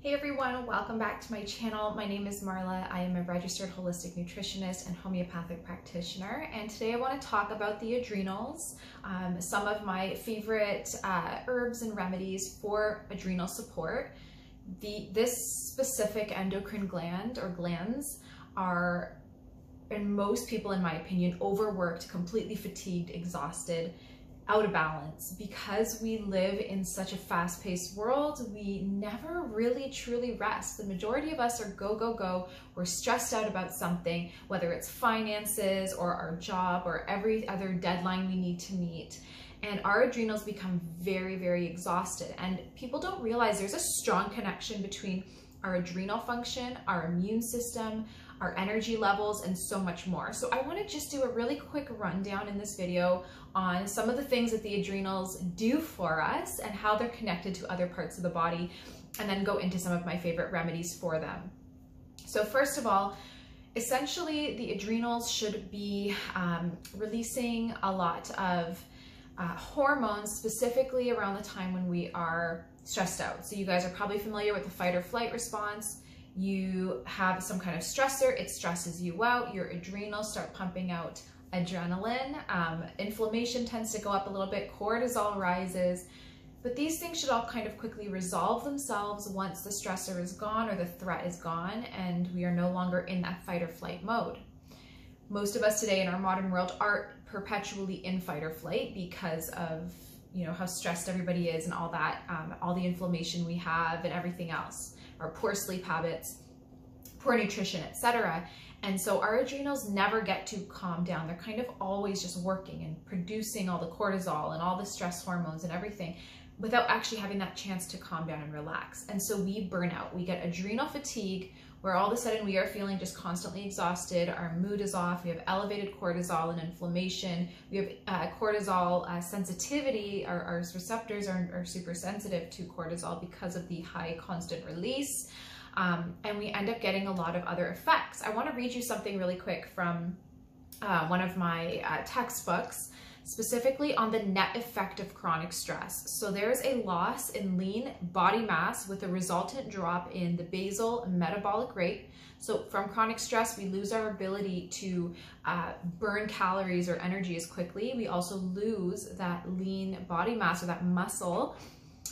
Hey everyone, welcome back to my channel. My name is Marla. I am a registered holistic nutritionist and homeopathic practitioner, and today I want to talk about the adrenals, some of my favorite herbs and remedies for adrenal support. This specific endocrine gland or glands are, in most people in my opinion, overworked, completely fatigued, exhausted, out of balance. Because we live in such a fast-paced world, we never really truly rest. The majority of us are go, go, go. We're stressed out about something, whether it's finances or our job or every other deadline we need to meet. And our adrenals become very, very exhausted. And people don't realize there's a strong connection between our adrenal function, our immune system, our energy levels, and so much more. So I want to just do a really quick rundown in this video on some of the things that the adrenals do for us and how they're connected to other parts of the body, and then go into some of my favorite remedies for them. So first of all, essentially the adrenals should be releasing a lot of hormones, specifically around the time when we are stressed out. So you guys are probably familiar with the fight or flight response. You have some kind of stressor, it stresses you out, your adrenals start pumping out adrenaline, inflammation tends to go up a little bit, cortisol rises, but these things should all kind of quickly resolve themselves once the stressor is gone or the threat is gone and we are no longer in that fight or flight mode. Most of us today in our modern world are perpetually in fight or flight because of, you know, how stressed everybody is and all that, all the inflammation we have and everything else, our poor sleep habits, poor nutrition, etc. And so our adrenals never get to calm down. They're kind of always just working and producing all the cortisol and all the stress hormones and everything without actually having that chance to calm down and relax. And so we burn out. We get adrenal fatigue, where all of a sudden we are feeling just constantly exhausted, our mood is off, we have elevated cortisol and inflammation, we have cortisol sensitivity, our receptors are super sensitive to cortisol because of the high constant release, and we end up getting a lot of other effects. I want to read you something really quick from one of my textbooks, specifically on the net effect of chronic stress. So there's a loss in lean body mass with a resultant drop in the basal metabolic rate. So from chronic stress, we lose our ability to burn calories or energy as quickly. We also lose that lean body mass or that muscle.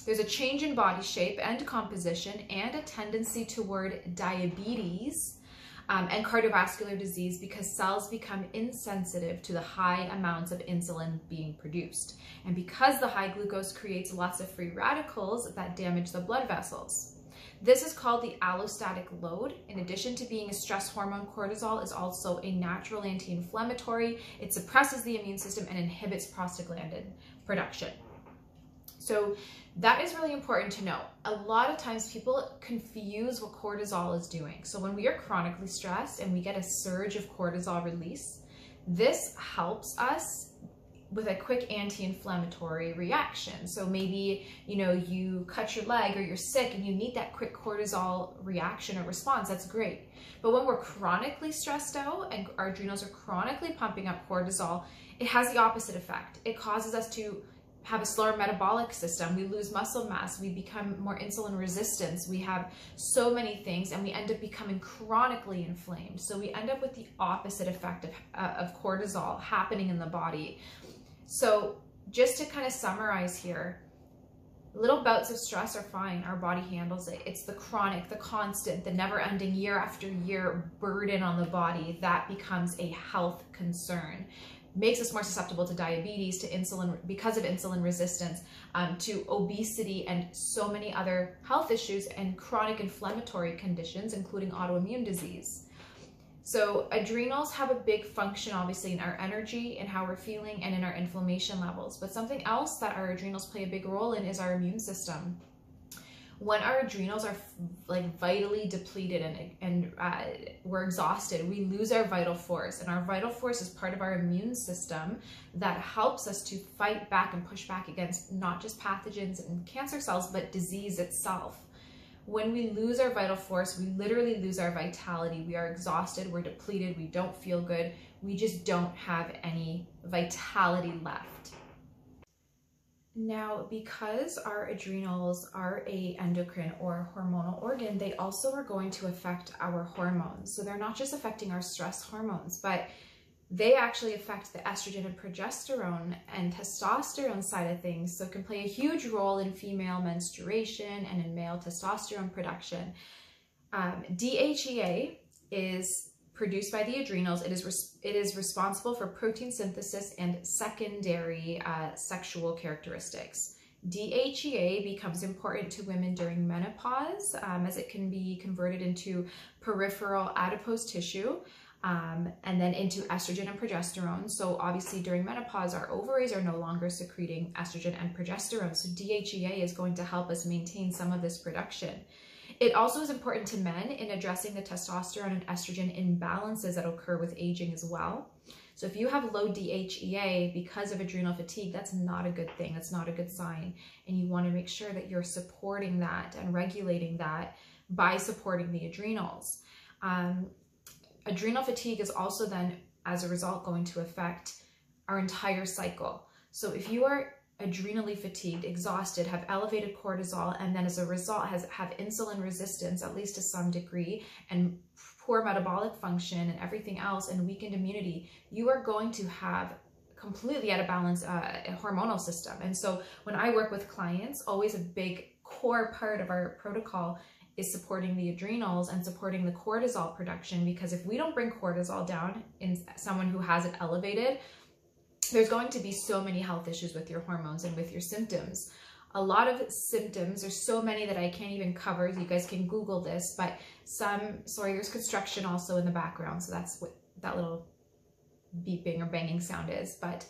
There's a change in body shape and composition and a tendency toward diabetes and cardiovascular disease because cells become insensitive to the high amounts of insulin being produced. And because the high glucose creates lots of free radicals that damage the blood vessels. This is called the allostatic load. In addition to being a stress hormone, cortisol is also a natural anti-inflammatory. It suppresses the immune system and inhibits prostaglandin production. So that is really important to know. A lot of times people confuse what cortisol is doing. So when we are chronically stressed and we get a surge of cortisol release, this helps us with a quick anti-inflammatory reaction. So maybe, you know, you cut your leg or you're sick and you need that quick cortisol reaction or response, that's great. But when we're chronically stressed out and our adrenals are chronically pumping up cortisol, it has the opposite effect. It causes us to have a slower metabolic system, we lose muscle mass, we become more insulin resistant, we have so many things, and we end up becoming chronically inflamed. So we end up with the opposite effect of cortisol happening in the body. So just to kind of summarize here, little bouts of stress are fine, our body handles it. It's the chronic, the constant, the never-ending year after year burden on the body that becomes a health concern. Makes us more susceptible to diabetes, to insulin, because of insulin resistance, to obesity, and so many other health issues and chronic inflammatory conditions, including autoimmune disease. So adrenals have a big function, obviously, in our energy, in how we're feeling, and in our inflammation levels. But something else that our adrenals play a big role in is our immune system. When our adrenals are like vitally depleted and we're exhausted, we lose our vital force. And our vital force is part of our immune system that helps us to fight back and push back against not just pathogens and cancer cells, but disease itself. When we lose our vital force, we literally lose our vitality. We are exhausted, we're depleted, we don't feel good. We just don't have any vitality left. Now, because our adrenals are a endocrine or hormonal organ, they also are going to affect our hormones. So they're not just affecting our stress hormones, but they actually affect the estrogen and progesterone and testosterone side of things. So it can play a huge role in female menstruation and in male testosterone production. DHEA is produced by the adrenals. It is responsible for protein synthesis and secondary sexual characteristics. DHEA becomes important to women during menopause as it can be converted into peripheral adipose tissue and then into estrogen and progesterone. So obviously during menopause, our ovaries are no longer secreting estrogen and progesterone. So DHEA is going to help us maintain some of this production. It also is important to men in addressing the testosterone and estrogen imbalances that occur with aging as well. So if you have low DHEA because of adrenal fatigue, that's not a good thing. That's not a good sign. And you want to make sure that you're supporting that and regulating that by supporting the adrenals. Adrenal fatigue is also then, as a result, going to affect our entire cycle. So if you are adrenally fatigued, exhausted, have elevated cortisol, and then as a result have insulin resistance, at least to some degree, and poor metabolic function and everything else, and weakened immunity, you are going to have completely out of balance a hormonal system. And so when I work with clients, always a big core part of our protocol is supporting the adrenals and supporting the cortisol production, because if we don't bring cortisol down in someone who has it elevated, there's going to be so many health issues with your hormones and with your symptoms. A lot of symptoms, there's so many that I can't even cover. You guys can Google this, but sorry, there's construction also in the background. So that's what that little beeping or banging sound is. But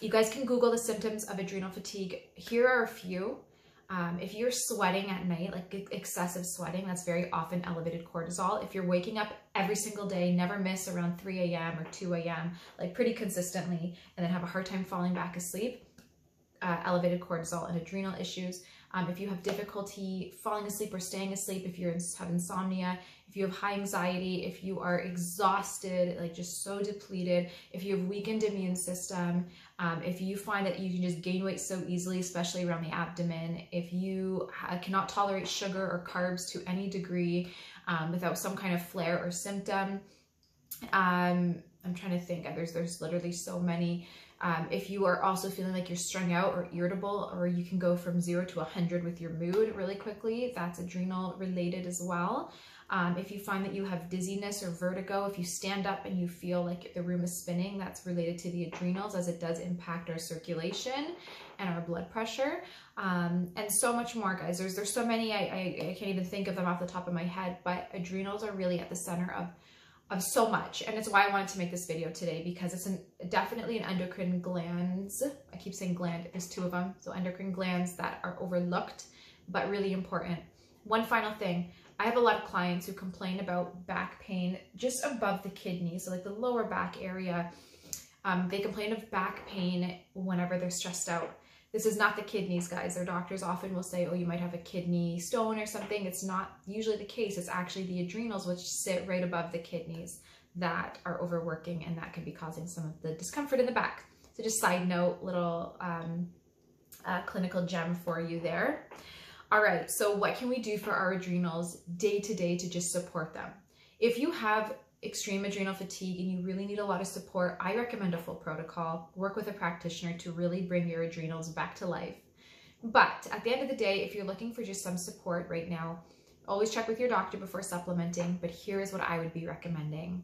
you guys can Google the symptoms of adrenal fatigue. Here are a few. If you're sweating at night, like excessive sweating, that's very often elevated cortisol. If you're waking up every single day, never miss around 3 a.m. or 2 a.m., like pretty consistently, and then have a hard time falling back asleep, elevated cortisol and adrenal issues. If you have difficulty falling asleep or staying asleep, if you have insomnia, if you have high anxiety, if you are exhausted, like just so depleted, if you have weakened immune system, if you find that you can just gain weight so easily, especially around the abdomen, if you cannot tolerate sugar or carbs to any degree without some kind of flare or symptom. I'm trying to think, there's literally so many. If you are also feeling like you're strung out or irritable, or you can go from 0 to 100 with your mood really quickly, that's adrenal related as well. If you find that you have dizziness or vertigo, if you stand up and you feel like the room is spinning, that's related to the adrenals, as it does impact our circulation and our blood pressure, and so much more, guys. There's so many, I can't even think of them off the top of my head, but adrenals are really at the center of so much. And it's why I wanted to make this video today, because it's definitely an endocrine glands. I keep saying gland, there's 2 of them. So endocrine glands that are overlooked, but really important. One final thing, I have a lot of clients who complain about back pain just above the kidneys, so like the lower back area. They complain of back pain whenever they're stressed out. This is not the kidneys, guys. Their doctors often will say, oh, you might have a kidney stone or something. It's not usually the case. It's actually the adrenals, which sit right above the kidneys, that are overworking, and that can be causing some of the discomfort in the back. So just side note, little clinical gem for you there. All right, so what can we do for our adrenals day to day to just support them? If you have extreme adrenal fatigue and you really need a lot of support, I recommend a full protocol. Work with a practitioner to really bring your adrenals back to life. But at the end of the day, if you're looking for just some support right now, always check with your doctor before supplementing. But here's what I would be recommending.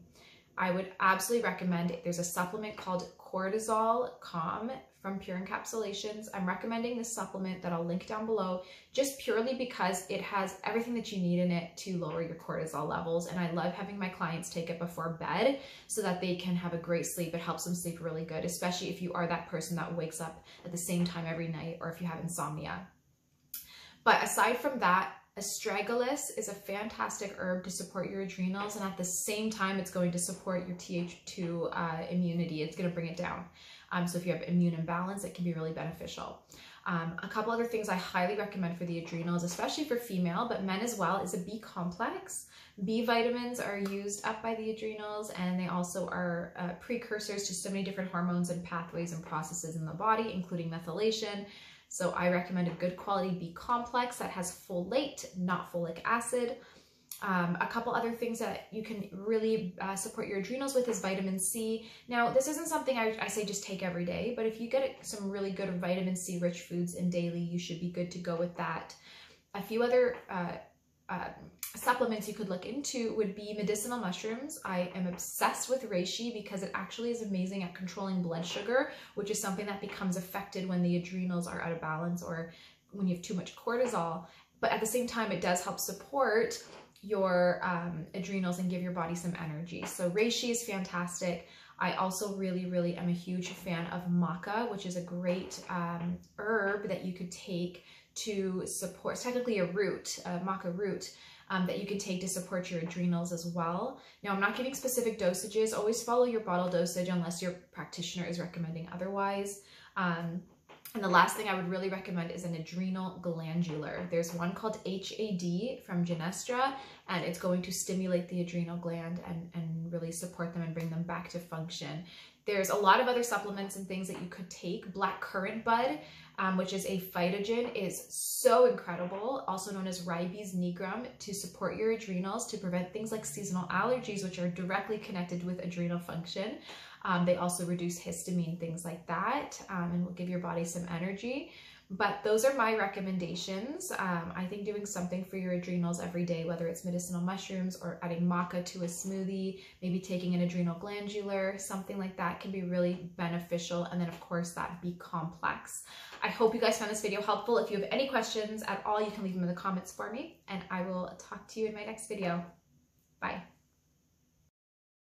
I would absolutely recommend, there's a supplement called Cortisol Calm from Pure Encapsulations. I'm recommending this supplement that I'll link down below, just purely because it has everything that you need in it to lower your cortisol levels. And I love having my clients take it before bed so that they can have a great sleep. It helps them sleep really good, especially if you are that person that wakes up at the same time every night, or if you have insomnia. But aside from that, astragalus is a fantastic herb to support your adrenals, and at the same time, it's going to support your Th2 immunity. It's going to bring it down. So if you have immune imbalance, it can be really beneficial. A couple other things I highly recommend for the adrenals, especially for female, but men as well, is a B complex. B vitamins are used up by the adrenals, and they also are precursors to so many different hormones and pathways and processes in the body, including methylation. So I recommend a good quality B complex that has folate, not folic acid. A couple other things that you can really support your adrenals with is vitamin C. Now, this isn't something I say just take every day, but if you get some really good vitamin C rich foods in daily, you should be good to go with that. A few other supplements you could look into would be medicinal mushrooms. I am obsessed with reishi because it actually is amazing at controlling blood sugar, which is something that becomes affected when the adrenals are out of balance or when you have too much cortisol. But at the same time, it does help support your adrenals and give your body some energy. So reishi is fantastic. I also really am a huge fan of maca, which is a great herb that you could take to support, it's technically a root, a maca root, that you can take to support your adrenals as well. Now, I'm not giving specific dosages. Always follow your bottle dosage unless your practitioner is recommending otherwise. And the last thing I would really recommend is an adrenal glandular. There's one called HAD from Genestra, and it's going to stimulate the adrenal gland and really support them and bring them back to function. There's a lot of other supplements and things that you could take. Black currant bud, which is a phytogen, is so incredible, also known as ribes nigrum, to support your adrenals, to prevent things like seasonal allergies, which are directly connected with adrenal function. They also reduce histamine, things like that, and will give your body some energy. But those are my recommendations. I think doing something for your adrenals every day, whether it's medicinal mushrooms or adding maca to a smoothie, maybe taking an adrenal glandular, something like that can be really beneficial. And then of course that B complex. I hope you guys found this video helpful. If you have any questions at all, you can leave them in the comments for me, and I will talk to you in my next video. Bye.